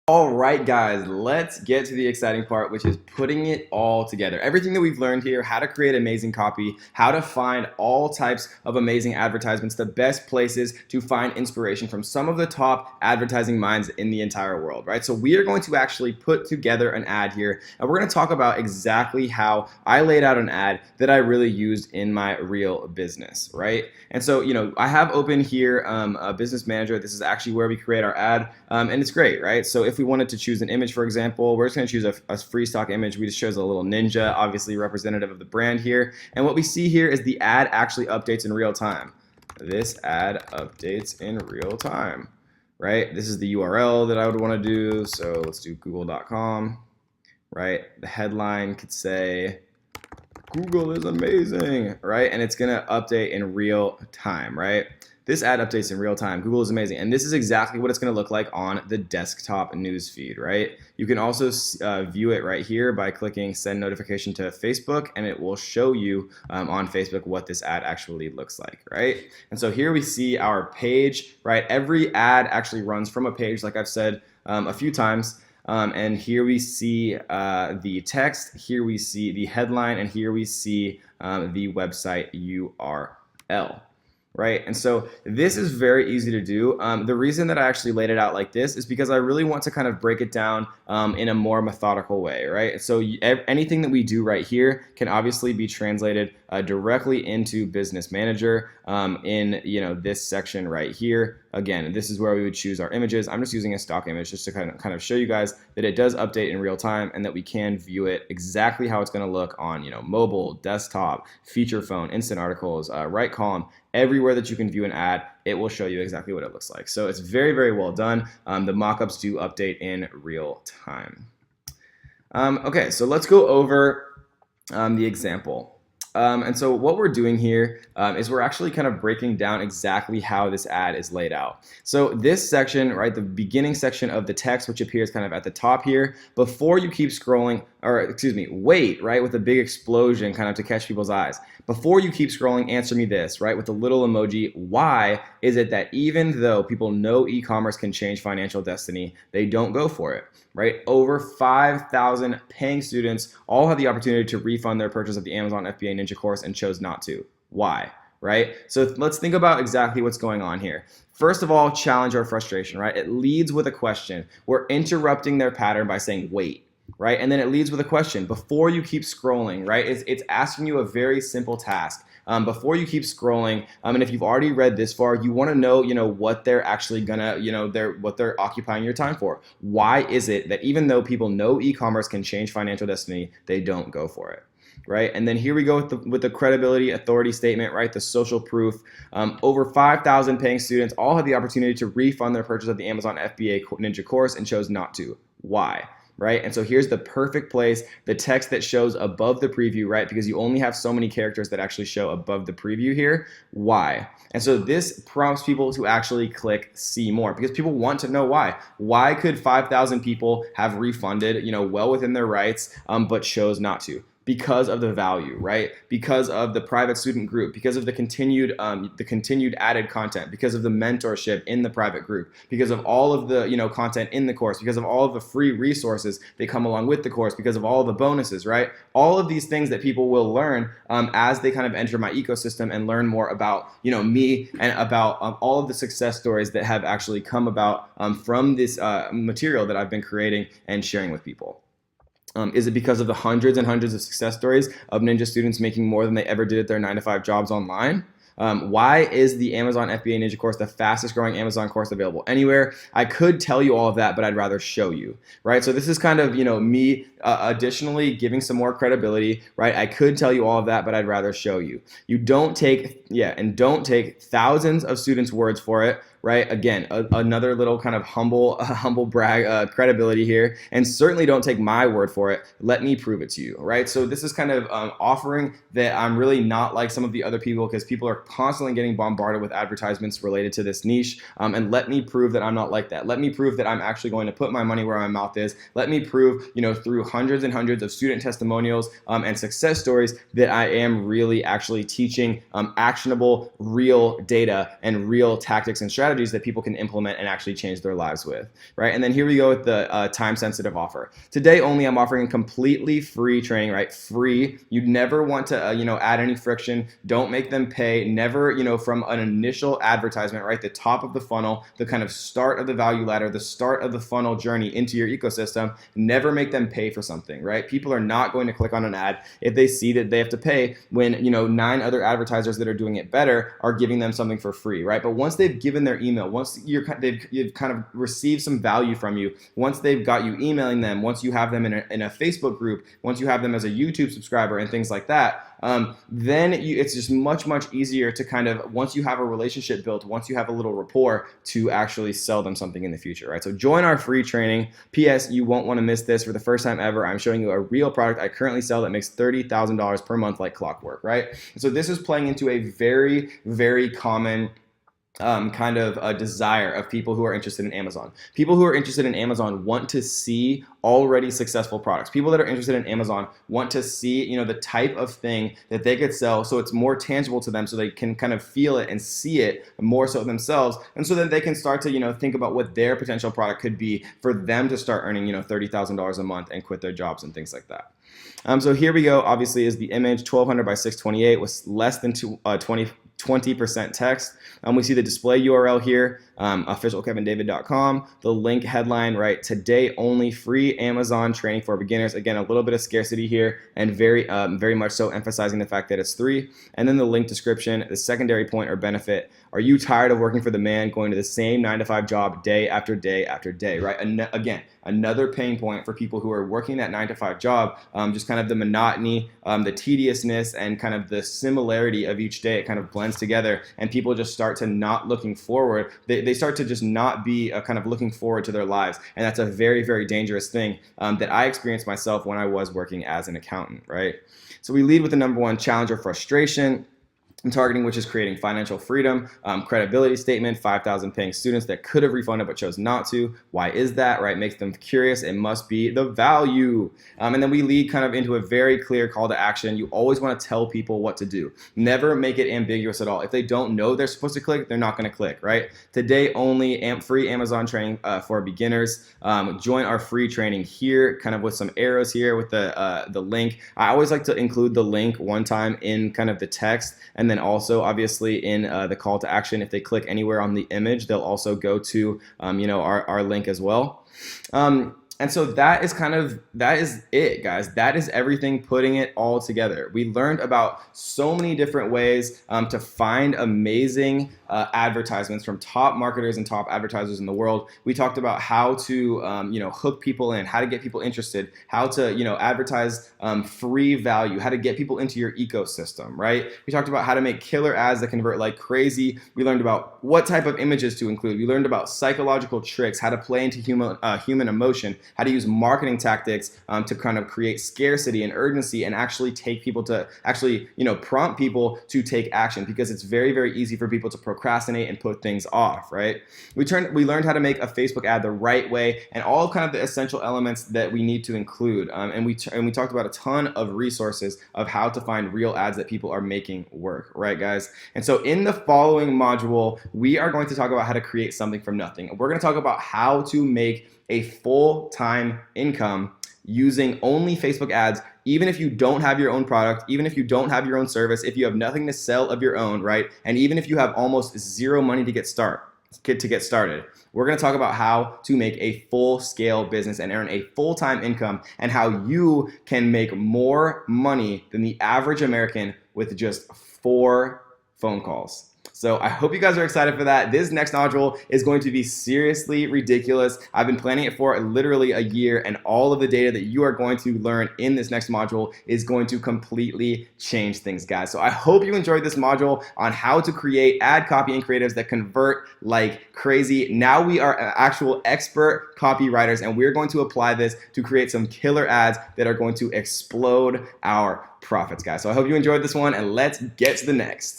All right, guys, let's get to the exciting part, which is putting it all together. Everything that we've learned here, how to create amazing copy, how to find all types of amazing advertisements, the best places to find inspiration from some of the top advertising minds in the entire world, right? So we are going to actually put together an ad here, and we're going to talk about exactly how I laid out an ad that I really used in my real business, right? And so, I have open here a business manager. This is actually where we create our ad, and it's great, right? So if we wanted to choose an image, for example, we're just going to choose a free stock image. We just chose a little ninja, obviously representative of the brand here. And what we see here is the ad actually updates in real time. This ad updates in real time, right? This is the URL that I would want to do. So let's do google.com, right? The headline could say, Google is amazing, right? And it's gonna update in real time, right? This ad updates in real time. Google is amazing. And this is exactly what it's gonna look like on the desktop news feed, right? You can also view it right here by clicking send notification to Facebook, and it will show you on Facebook what this ad actually looks like, right? And so here we see our page, right? Every ad actually runs from a page, like I've said a few times. And here we see the text, here we see the headline, and here we see the website URL. Right, and so this is very easy to do. The reason that I actually laid it out like this is because I really want to kind of break it down in a more methodical way, right? So anything that we do right here can obviously be translated directly into Business Manager in this section right here. Again, this is where we would choose our images. I'm just using a stock image just to kind of show you guys that it does update in real time and that we can view it exactly how it's going to look on mobile, desktop, feature phone, instant articles, right column. Everywhere that you can view an ad, it will show you exactly what it looks like. So it's very, very well done. The mockups do update in real time. Okay, so let's go over the example. And so what we're doing here is we're actually kind of breaking down exactly how this ad is laid out. So this section, right, the beginning section of the text, which appears kind of at the top here, before you keep scrolling, or excuse me, wait, right, with a big explosion kind of to catch people's eyes. Before you keep scrolling, answer me this, right, with a little emoji. Why is it that even though people know e-commerce can change financial destiny, they don't go for it, right? Over 5,000 paying students all had the opportunity to refund their purchase of the Amazon FBA Ninja course and chose not to. Why? Right? So let's think about exactly what's going on here. First of all, challenge our frustration, right? It leads with a question. We're interrupting their pattern by saying, wait. Right? And then it leads with a question. Before you keep scrolling, right? It's asking you a very simple task. Before you keep scrolling, and if you've already read this far, you want to know, what they're actually gonna, what they're occupying your time for. Why is it that even though people know e-commerce can change financial destiny, they don't go for it? Right? And then here we go with the credibility authority statement, right? The social proof. Over 5,000 paying students all had the opportunity to refund their purchase of the Amazon FBA Ninja course and chose not to. Why? Right? And so here's the perfect place, the text that shows above the preview, right? Because you only have so many characters that actually show above the preview here. Why? And so this prompts people to actually click see more because people want to know why. Why could 5,000 people have refunded, well within their rights, but chose not to? Because of the value, right? Because of the private student group, because of the continued added content, because of the mentorship in the private group, because of all of the content in the course, because of all of the free resources that come along with the course, because of all of the bonuses, right? All of these things that people will learn as they kind of enter my ecosystem and learn more about me and about all of the success stories that have actually come about from this material that I've been creating and sharing with people. Is it because of the hundreds and hundreds of success stories of Ninja students making more than they ever did at their 9-to-5 jobs online? Why is the Amazon FBA Ninja course the fastest growing Amazon course available anywhere? I could tell you all of that, but I'd rather show you, right? So this is kind of, me additionally giving some more credibility, right? I could tell you all of that, but I'd rather show you. Don't take thousands of students' words for it, right? Again, another little kind of humble brag credibility here, and certainly don't take my word for it. Let me prove it to you, right? So this is kind of offering that I'm really not like some of the other people because people are constantly getting bombarded with advertisements related to this niche, and let me prove that I'm not like that. Let me prove that I'm actually going to put my money where my mouth is. Let me prove, through hundreds and hundreds of student testimonials and success stories that I am really actually teaching actionable, real data and real tactics and strategies strategies that people can implement and actually change their lives with, right? And then here we go with the time-sensitive offer. Today only, I'm offering a completely free training, right? Free. You never want to, add any friction. Don't make them pay. Never, from an initial advertisement, right? The top of the funnel, the kind of start of the value ladder, the start of the funnel journey into your ecosystem, never make them pay for something, right? People are not going to click on an ad if they see that they have to pay when, 9 other advertisers that are doing it better are giving them something for free, right? But once they've given their email, once you've kind of received some value from you, once they've got you emailing them, once you have them in a Facebook group, once you have them as a YouTube subscriber and things like that, then it's just much easier to kind of, once you have a relationship built, once you have a little rapport, to actually sell them something in the future, right? So join our free training. P.S. You won't want to miss this. For the first time ever, I'm showing you a real product I currently sell that makes $30,000 per month like clockwork, right? So this is playing into a very common kind of a desire of people who are interested in Amazon. People who are interested in Amazon want to see already successful products. People that are interested in Amazon want to see, the type of thing that they could sell, so it's more tangible to them, so they can kind of feel it and see it more so themselves, and so that they can start to, think about what their potential product could be for them to start earning, $30,000 a month and quit their jobs and things like that. So here we go. Obviously, is the image 1200 by 628 with less than 20% text. We see the display URL here, officialkevindavid.com, the link headline, right? Today only, free Amazon training for beginners. Again, a little bit of scarcity here, and very much so emphasizing the fact that it's free. And then the link description, the secondary point or benefit. Are you tired of working for the man, going to the same 9-to-5 job day after day after day, right? Again, another pain point for people who are working that 9-to-5 job, just kind of the monotony, the tediousness, and kind of the similarity of each day. It kind of blends together, and people just start to not looking forward. They start to just not be kind of looking forward to their lives, and that's a very dangerous thing that I experienced myself when I was working as an accountant, right? So we lead with the number one, challenge or frustration. Targeting, which is creating financial freedom. Credibility statement, 5,000 paying students that could have refunded but chose not to. Why is that, right? Makes them curious. It must be the value. And then we lead kind of into a very clear call to action. You always want to tell people what to do. Never make it ambiguous at all. If they don't know they're supposed to click, they're not going to click, right? Today only, free Amazon training for beginners. Join our free training here, kind of with some arrows here with the link. I always like to include the link one time in kind of the text, and then also obviously in the call to action. If they click anywhere on the image, they'll also go to our link as well. And so that is it, guys. That is everything, putting it all together. We learned about so many different ways to find amazing advertisements from top marketers and top advertisers in the world. We talked about how to hook people in, how to get people interested, how to advertise free value, how to get people into your ecosystem, right? We talked about how to make killer ads that convert like crazy. We learned about what type of images to include. We learned about psychological tricks, how to play into human emotion, how to use marketing tactics to kind of create scarcity and urgency, and actually take people to prompt people to take action, because it's very easy for people to procrastinate and put things off, right? We learned how to make a Facebook ad the right way, and all kind of the essential elements that we need to include. And we talked about a ton of resources of how to find real ads that people are making work, right, guys? And so in the following module, we are going to talk about how to create something from nothing. We're going to talk about how to make a full-time income using only Facebook ads, even if you don't have your own product, even if you don't have your own service, if you have nothing to sell of your own, right? And even if you have almost zero money to get started. We're going to talk about how to make a full-scale business and earn a full-time income, and how you can make more money than the average American with just 4 phone calls. So I hope you guys are excited for that. This next module is going to be seriously ridiculous. I've been planning it for literally a year, and all of the data that you are going to learn in this next module is going to completely change things, guys. So I hope you enjoyed this module on how to create ad copy and creatives that convert like crazy. Now we are actual expert copywriters, and we're going to apply this to create some killer ads that are going to explode our profits, guys. So I hope you enjoyed this one, and let's get to the next.